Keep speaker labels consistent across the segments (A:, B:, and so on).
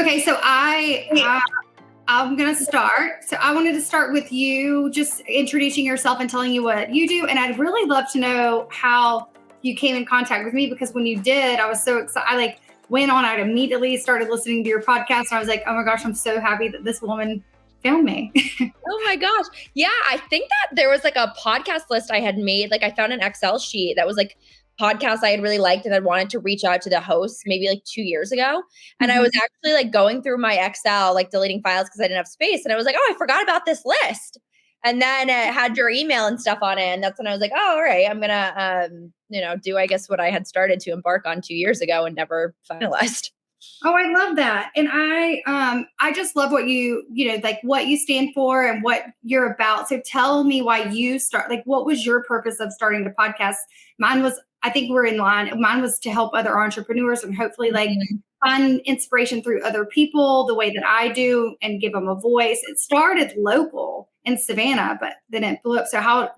A: Okay, so I'm going to start. So I wanted to start with you just introducing yourself and telling you what you do. And I'd really love to know how you came in contact with me, because when you did, I was so excited. I went on, I immediately started listening to your podcast. And I was like, oh my gosh, I'm so happy that this woman found me.
B: Oh my gosh. Yeah. I think that there was a podcast list I had made. I found an Excel sheet that was podcasts I had really liked and I wanted to reach out to the hosts maybe 2 years ago. And I was actually going through my Excel, deleting files because I didn't have space. And I was like, oh, I forgot about this list. And then it had your email and stuff on it. And that's when I was like, oh, all right, I'm going to, do, I guess, what I had started to embark on 2 years ago and never finalized.
A: Oh, I love that. And I just love what what you stand for and what you're about. So tell me why you what was your purpose of starting the podcast? Mine was, I think we're in line. Mine was to help other entrepreneurs and hopefully find inspiration through other people the way that I do and give them a voice. It started local in Savannah, but then it blew up. So I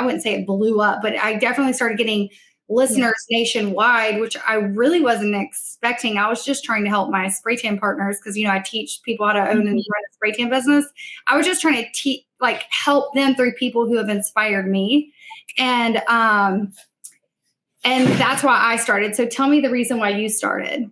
A: wouldn't say it blew up, but I definitely started getting listeners nationwide, which I really wasn't expecting. I was just trying to help my spray tan partners because, I teach people how to own and run a spray tan business. I was just trying to help them through people who have inspired me. And that's why I started. So tell me the reason why you started.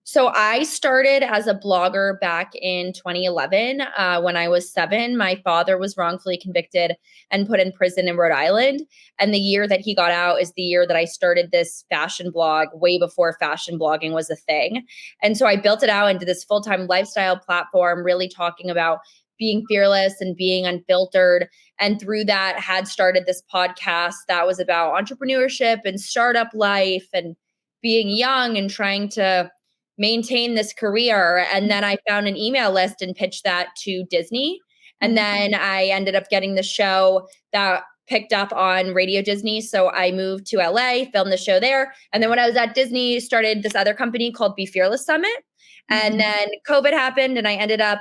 B: So I started as a blogger back in 2011. When I was 7, my father was wrongfully convicted and put in prison in Rhode Island. And the year that he got out is the year that I started this fashion blog, way before fashion blogging was a thing. And so I built it out into this full-time lifestyle platform, really talking about being fearless and being unfiltered. And through that had started this podcast that was about entrepreneurship and startup life and being young and trying to maintain this career. And then I found an email list and pitched that to Disney. And then I ended up getting the show that picked up on Radio Disney. So I moved to LA, filmed the show there. And then when I was at Disney, started this other company called Be Fearless Summit. And then COVID happened and I ended up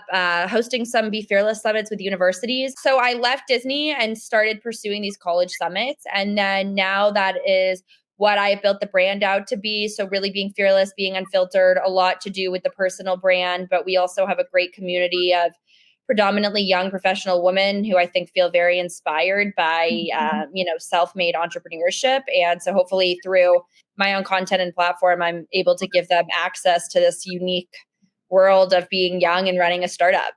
B: hosting some Be Fearless Summits with universities. So I left Disney and started pursuing these college summits. And then now that is what I built the brand out to be. So really being fearless, being unfiltered, a lot to do with the personal brand. But we also have a great community of predominantly young professional women who I think feel very inspired by, self-made entrepreneurship. And so hopefully through my own content and platform, I'm able to give them access to this unique world of being young and running a startup.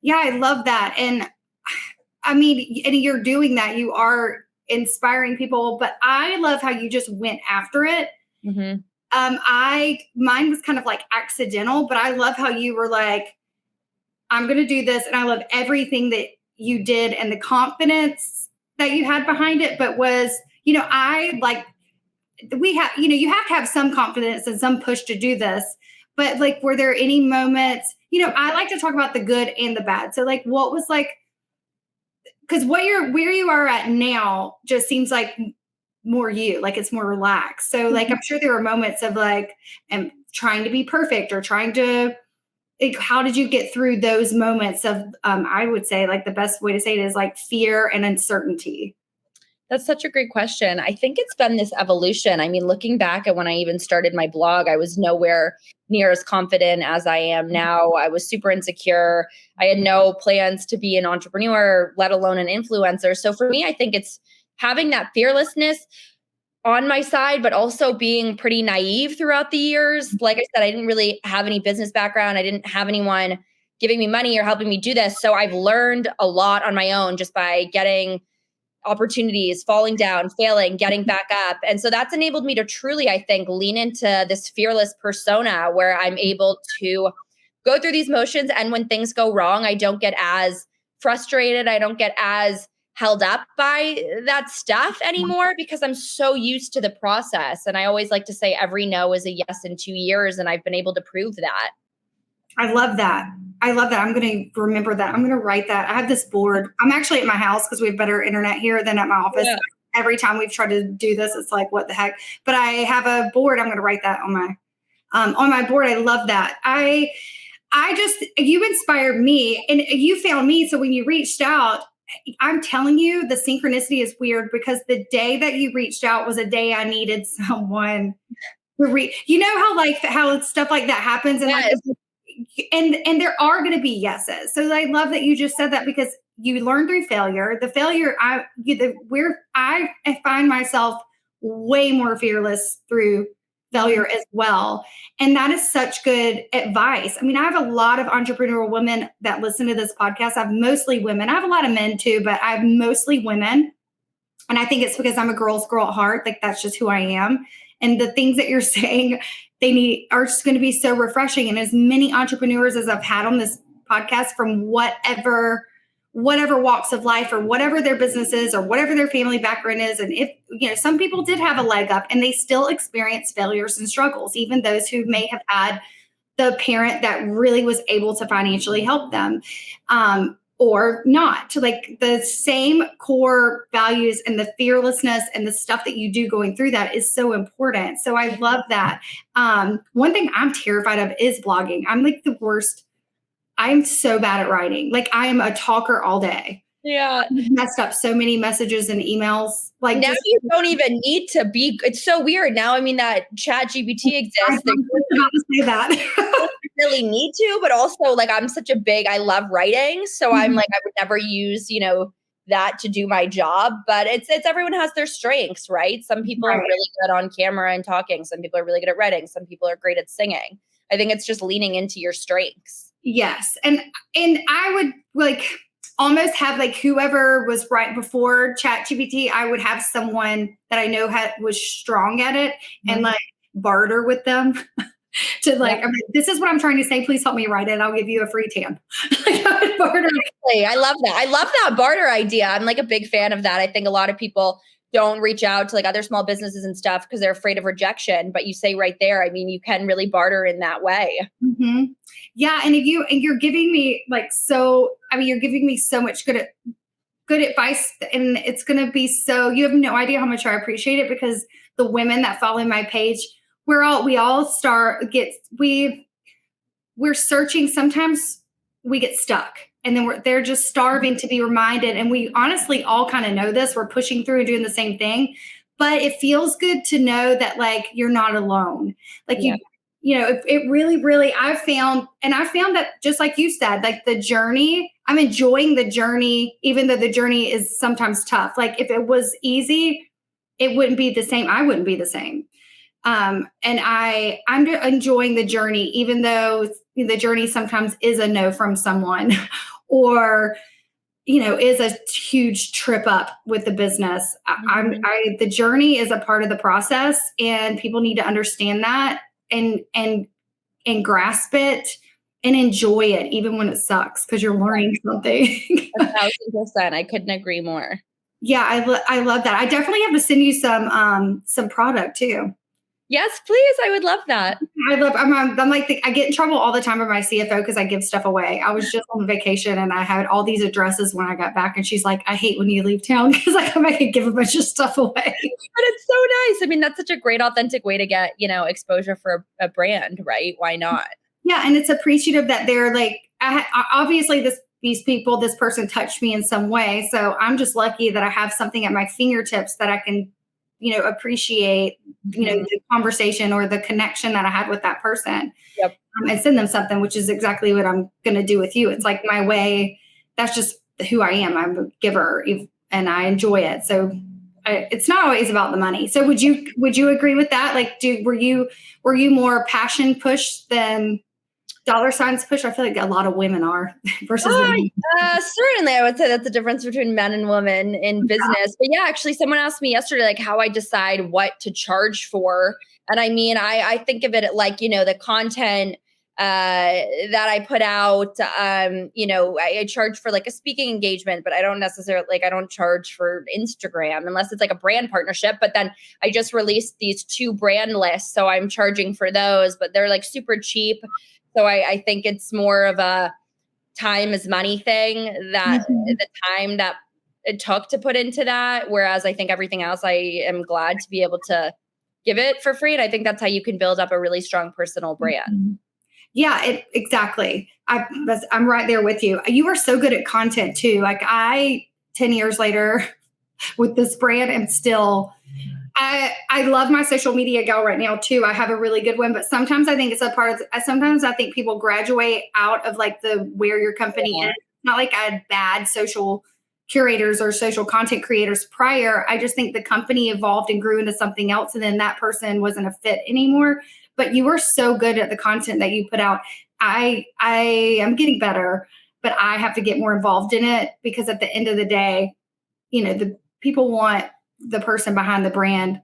A: Yeah, I love that. And I mean, and you're doing that. You are inspiring people, but I love how you just went after it. Mine was kind of accidental, but I love how you were I'm going to do this. And I love everything that you did and the confidence that you had behind it. But you have to have some confidence and some push to do this. But were there any moments, I like to talk about the good and the bad. So what was because where you are at now just seems like more you, it's more relaxed. So I'm sure there were moments of am trying to be perfect or trying to, how did you get through those moments of, I would say the best way to say it is fear and uncertainty?
B: That's such a great question. I think it's been this evolution. I mean, looking back at when I even started my blog, I was nowhere near as confident as I am now. I was super insecure. I had no plans to be an entrepreneur, let alone an influencer. So for me, I think it's having that fearlessness on my side, but also being pretty naive throughout the years. Like I said, I didn't really have any business background. I didn't have anyone giving me money or helping me do this. So I've learned a lot on my own just by getting opportunities, falling down, failing, getting back up. And so that's enabled me to truly, I think, lean into this fearless persona where I'm able to go through these motions. And when things go wrong, I don't get as frustrated. I don't get as held up by that stuff anymore because I'm so used to the process. And I always like to say every no is a yes in 2 years. And I've been able to prove that.
A: I love that. I'm going to remember that. I'm going to write that. I have this board. I'm actually at my house because we have better internet here than at my office. Yeah. Every time we've tried to do this, it's what the heck? But I have a board. I'm going to write that on my board. I love that. You inspired me and you found me. So when you reached out, I'm telling you, the synchronicity is weird because the day that you reached out was a day I needed someone You know how like how stuff like that happens and
B: Yes.
A: like and there are going to be yeses. So I love that you just said that because you learn through failure. The failure I find myself way more fearless through failure as well. And that is such good advice. I mean, I have a lot of entrepreneurial women that listen to this podcast. I have mostly women. I have a lot of men too, but I have mostly women. And I think it's because I'm a girl's girl at heart. Like that's just who I am. And the things that you're saying are just going to be so refreshing. And as many entrepreneurs as I've had on this podcast from whatever walks of life or whatever their business is or whatever their family background is. And if, some people did have a leg up and they still experience failures and struggles, even those who may have had the parent that really was able to financially help them. Or not, like the same core values and the fearlessness and the stuff that you do going through that is so important. So I love that. One thing I'm terrified of is blogging. I'm like the worst. I'm so bad at writing. Like I am a talker all day.
B: Yeah.
A: I've messed up so many messages and emails. Like
B: now you don't even need to be. It's so weird now. I mean, that ChatGPT exists.
A: I was about to say that.
B: Really need to, but also like I love writing. So I'm like, I would never use, that to do my job, but it's everyone has their strengths, right? Some people are really good on camera and talking. Some people are really good at writing. Some people are great at singing. I think it's just leaning into your strengths.
A: Yes. And I would like almost have like whoever was right before ChatGPT, I would have someone that I know was strong at it and like barter with them. To like, I mean, this is what I'm trying to say. Please help me write it. I'll give you a free tan.
B: I love that. I love that barter idea. I'm like a big fan of that. I think a lot of people don't reach out to like other small businesses and stuff because they're afraid of rejection. But you say right there, I mean, you can really barter in that way.
A: Mm-hmm. Yeah. And you're giving me you're giving me so much good advice, and it's going to be you have no idea how much I appreciate it because the women that follow my page, we're searching. Sometimes we get stuck and then they're just starving to be reminded. And we honestly all kind of know this. We're pushing through and doing the same thing, but it feels good to know that like, you're not alone. Like it really, really, I found that just like you said, like the journey, I'm enjoying the journey, even though the journey is sometimes tough. Like if it was easy, it wouldn't be the same. I wouldn't be the same. And I'm enjoying the journey, even though the journey sometimes is a no from someone or, is a huge trip up with the business. The journey is a part of the process and people need to understand that and grasp it and enjoy it, even when it sucks, because you're learning something.
B: 1,000%. I couldn't agree more.
A: Yeah. I love that. I definitely have to send you some product too.
B: Yes, please. I would love that.
A: I'm like, I get in trouble all the time with my CFO because I give stuff away. I was just on vacation and I had all these addresses when I got back. And she's like, I hate when you leave town because I come back and give a bunch of stuff away. But
B: it's so nice. I mean, that's such a great, authentic way to get, exposure for a brand, right? Why not?
A: Yeah. And it's appreciative that they're like, obviously this person touched me in some way. So I'm just lucky that I have something at my fingertips that I can appreciate, the conversation or the connection that I had with that person.
B: Yep.
A: And send them something, which is exactly what I'm going to do with you. It's like my way. That's just who I am. I'm a giver and I enjoy it. So it's not always about the money. So would you agree with that? Like, were you more passion push than dollar signs push? I feel like a lot of women are versus women.
B: Certainly, I would say that's the difference between men and women in business. But yeah, actually, someone asked me yesterday, like how I decide what to charge for. And I mean, I think of it like, the content that I put out, I charge for like a speaking engagement, but I don't necessarily I don't charge for Instagram unless it's like a brand partnership. But then I just released these 2 brand lists. So I'm charging for those, but they're like super cheap. So I think it's more of a time is money thing, that the time that it took to put into that. Whereas I think everything else, I am glad to be able to give it for free. And I think that's how you can build up a really strong personal brand.
A: Yeah, exactly. I'm right there with you. You are so good at content too. Like 10 years later with this brand, am still I love my social media gal right now too. I have a really good one, but sometimes I think it's a part of, sometimes I think people graduate out of like the, where your company is. Not like I had bad social curators or social content creators prior. I just think the company evolved and grew into something else. And then that person wasn't a fit anymore, but you were so good at the content that you put out. I am getting better, but I have to get more involved in it, because at the end of the day, the people want the person behind the brand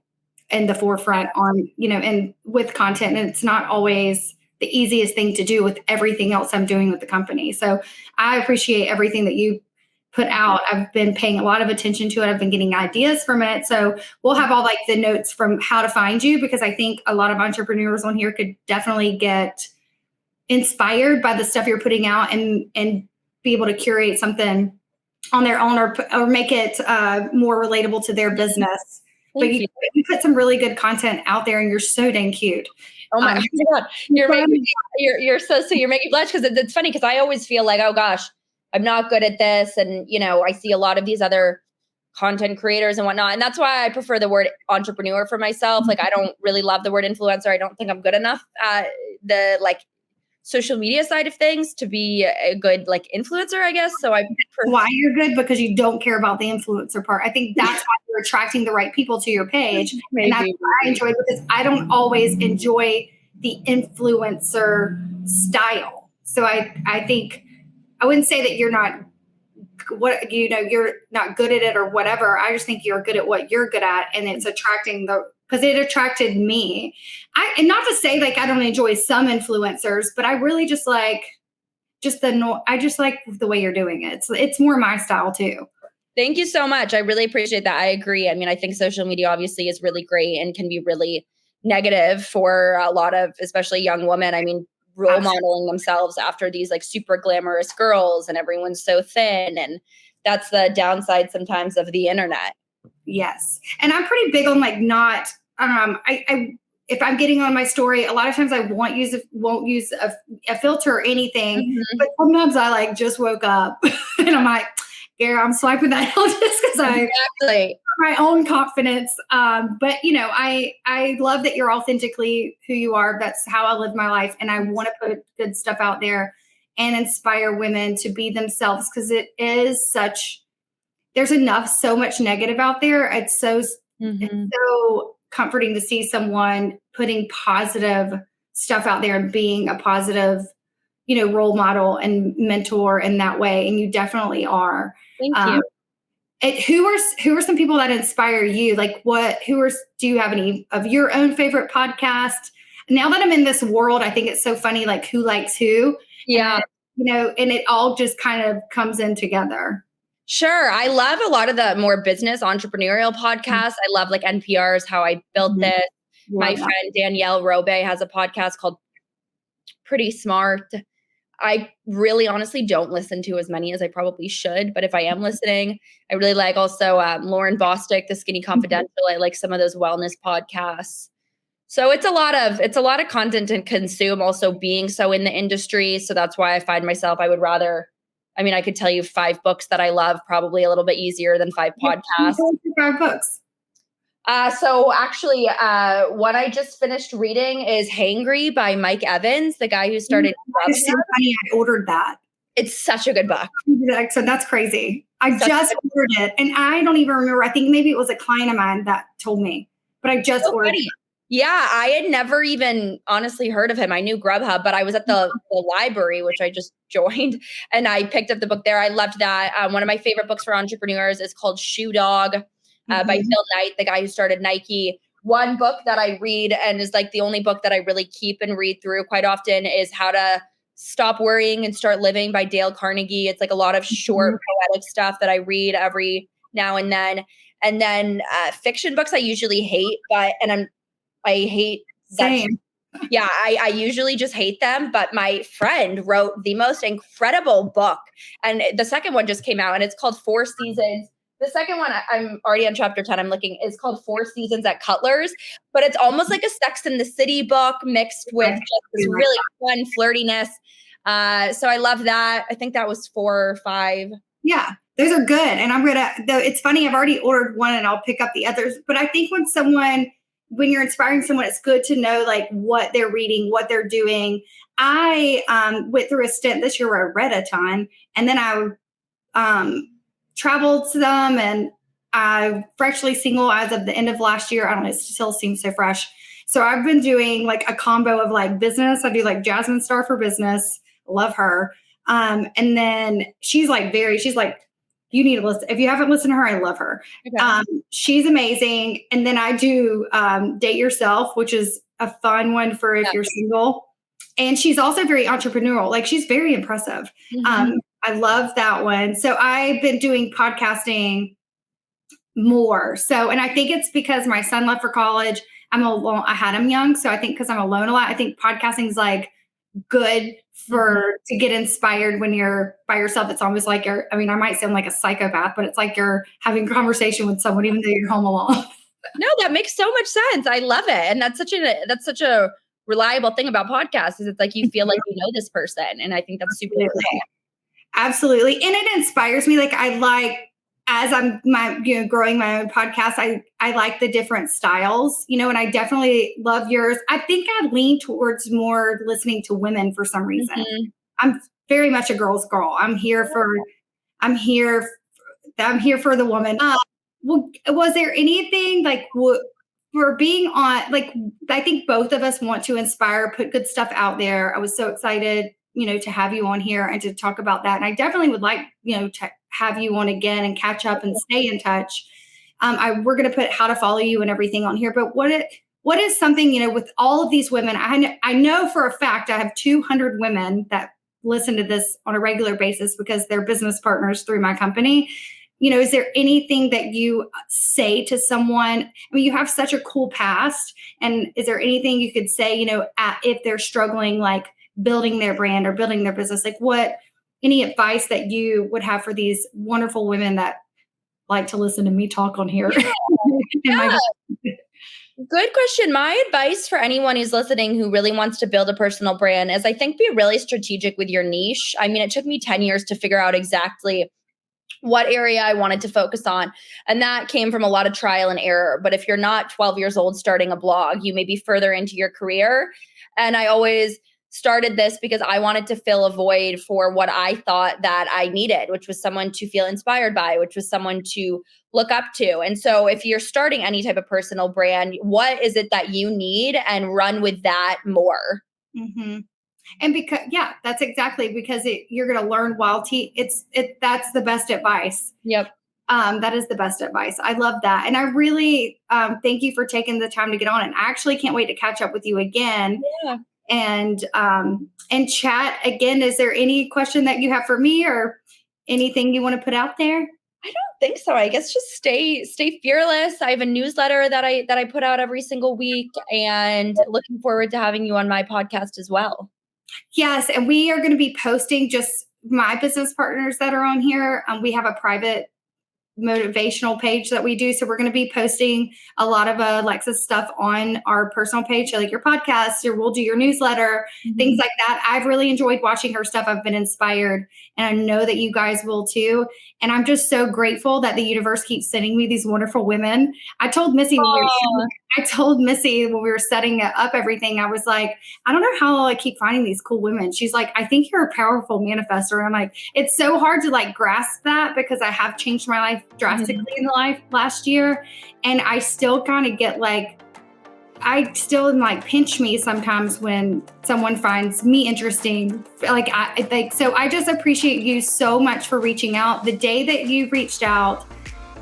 A: in the forefront on, and with content. And it's not always the easiest thing to do with everything else I'm doing with the company. So I appreciate everything that you put out. I've been paying a lot of attention to it. I've been getting ideas from it. So we'll have all like the notes from how to find you, because I think a lot of entrepreneurs on here could definitely get inspired by the stuff you're putting out and be able to curate something on their own, or make it more relatable to their business. But you put some really good content out there, and you're so dang cute.
B: Oh my God. You're so sweet. You're making me blush, because it's funny, because I always feel like, oh gosh, I'm not good at this. And, I see a lot of these other content creators and whatnot. And that's why I prefer the word entrepreneur for myself. Like, I don't really love the word influencer. I don't think I'm good enough at the social media side of things to be a good influencer, I guess. So
A: why you're good, because you don't care about the influencer part. I think that's why you're attracting the right people to your page. Maybe. And that's what I enjoy, because I don't always enjoy the influencer style. So I think I wouldn't say that you're not you're not good at it or whatever. I just think you're good at what you're good at, and it's attracting because it attracted me. And not to say I don't enjoy some influencers, but I really just like I just like the way you're doing it. It's more my style too.
B: Thank you so much. I really appreciate that. I agree. I mean, I think social media obviously is really great and can be really negative for a lot of, especially young women. I mean, role modeling themselves after these super glamorous girls, and everyone's so thin. And that's the downside sometimes of the internet.
A: Yes. And I'm pretty big on not, if I'm getting on my story, a lot of times I won't use a filter or anything, but sometimes I just woke up and I'm like, yeah, I'm swiping that out just because I my own confidence. But I love that you're authentically who you are. That's how I live my life. And I want to put good stuff out there and inspire women to be themselves, because it is there's so much negative out there. It's so comforting to see someone putting positive stuff out there and being a positive, role model and mentor in that way. And you definitely are.
B: Thank you.
A: Who are some people that inspire you? Do you have any of your own favorite podcasts? Now that I'm in this world, I think it's so funny, who likes who.
B: Yeah.
A: And it all just kind of comes in together.
B: Sure. I love a lot of the more business entrepreneurial podcasts. I love NPR's How I Built This. My friend Danielle Robe has a podcast called Pretty Smart. I really honestly don't listen to as many as I probably should, but if I am listening, I really like also Lauren Bostic, The Skinny Confidential. I like some of those wellness podcasts. So it's a lot of content to consume, also being so in the industry. So that's why I find myself, I could tell you 5 books that I love, probably a little bit easier than 5 podcasts.
A: 5 books.
B: So actually, what I just finished reading is Hangry by Mike Evans, the guy who started.
A: It's so funny. I ordered that.
B: It's such a good book.
A: So that's crazy. I just ordered it, and I don't even remember. I think maybe it was a client of mine that told me, but I just ordered it.
B: Yeah, I had never even honestly heard of him. I knew Grubhub, but I was at the library, which I just joined, and I picked up the book there. I loved that. One of my favorite books for entrepreneurs is called Shoe Dog by Phil Knight, the guy who started Nike. One book that I read and is the only book that I really keep and read through quite often is How to Stop Worrying and Start Living by Dale Carnegie. It's a lot of short poetic stuff that I read every now and then. And then fiction books I usually hate, I hate that.
A: Same.
B: Yeah, I usually just hate them. But my friend wrote the most incredible book. And the second one just came out, and it's called 4 Seasons. The second one, I'm already on chapter 10, I'm looking, is called 4 Seasons at Cutler's. But it's almost like a Sex and the City book mixed with just this really fun flirtiness. So I love that. I think that was 4 or 5.
A: Yeah. Those are good. And though it's funny, I've already ordered one and I'll pick up the others. But I think when you're inspiring someone, it's good to know like what they're reading, what they're doing. I went through a stint this year where I read a ton, and then I traveled to them, and I'm freshly single as of the end of last year. I don't know, it still seems so fresh. So I've been doing like a combo of like business. I do like Jasmine Star for business. Love her. And then she's like, you need to listen. If you haven't listened to her, I love her. Okay. She's amazing. And then I do Date Yourself, which is a fun one for if you're single. And she's also very entrepreneurial. Like she's very impressive. Mm-hmm. I love that one. So I've been doing podcasting more. So, and I think it's because my son left for college. I'm alone. I had him young. So I think because I'm alone a lot, I think podcasting is like good to get inspired when you're by yourself. It's almost like I might sound like a psychopath, but it's like you're having a conversation with someone, even though you're home alone.
B: No, that makes so much sense. I love it. And that's such a reliable thing about podcasts is it's like you feel like you know this person. And I think that's super cool.
A: Absolutely. And it inspires me. Like as I'm growing my own podcast, I like the different styles, and I definitely love yours. I think I lean towards more listening to women for some reason. Mm-hmm. I'm very much a girl's girl. I'm here for the woman. Well, was there anything like for being on, like, I think both of us want to inspire, put good stuff out there. I was so excited, to have you on here and to talk about that. And I definitely would like, to have you on again and catch up and stay in touch. We're going to put how to follow you and everything on here. But what is something, with all of these women, I know for a fact I have 200 women that listen to this on a regular basis because they're business partners through my company. Is there anything that you say to someone? You have such a cool past. And is there anything you could say, if they're struggling, like building their brand or building their business, like any advice that you would have for these wonderful women that like to listen to me talk on here?
B: Yeah. Good question. My advice for anyone who's listening who really wants to build a personal brand is I think be really strategic with your niche. It took me 10 years to figure out exactly what area I wanted to focus on. And that came from a lot of trial and error. But if you're not 12 years old starting a blog, you may be further into your career. And I always started this because I wanted to fill a void for what I thought that I needed, which was someone to feel inspired by, which was someone to look up to. And so if you're starting any type of personal brand, what is it that you need, and run with that more?
A: Mm-hmm. And that's exactly because you're going to learn that's the best advice.
B: Yep.
A: That is the best advice. I love that. And I really thank you for taking the time to get on. And I actually can't wait to catch up with you again. Yeah. And chat again. Is there any question that you have for me or anything you want to put out there?
B: I don't think so. I guess just stay fearless. I have a newsletter that I put out every single week, and looking forward to having you on my podcast as well.
A: Yes. And we are going to be posting just my business partners that are on here. We have a private motivational page that we do. So we're going to be posting a lot of Alexa's stuff on our personal page. So like your podcast, or we'll do your newsletter, things like that. I've really enjoyed watching her stuff. I've been inspired, and I know that you guys will too. And I'm just so grateful that the universe keeps sending me these wonderful women. I told Missy when we were setting up everything, I was like, I don't know how I keep finding these cool women. She's like, I think you're a powerful manifestor. And I'm like, it's so hard to like grasp that because I have changed my life drastically in the last year. And I still kind of get like, pinch me sometimes when someone finds me interesting. So I just appreciate you so much for reaching out. The day that you reached out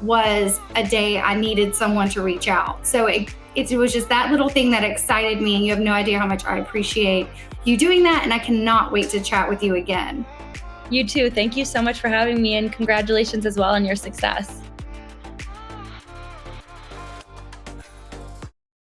A: was a day I needed someone to reach out. So it was just that little thing that excited me. And you have no idea how much I appreciate you doing that. And I cannot wait to chat with you again.
B: You too. Thank you so much for having me, and congratulations as well on your success.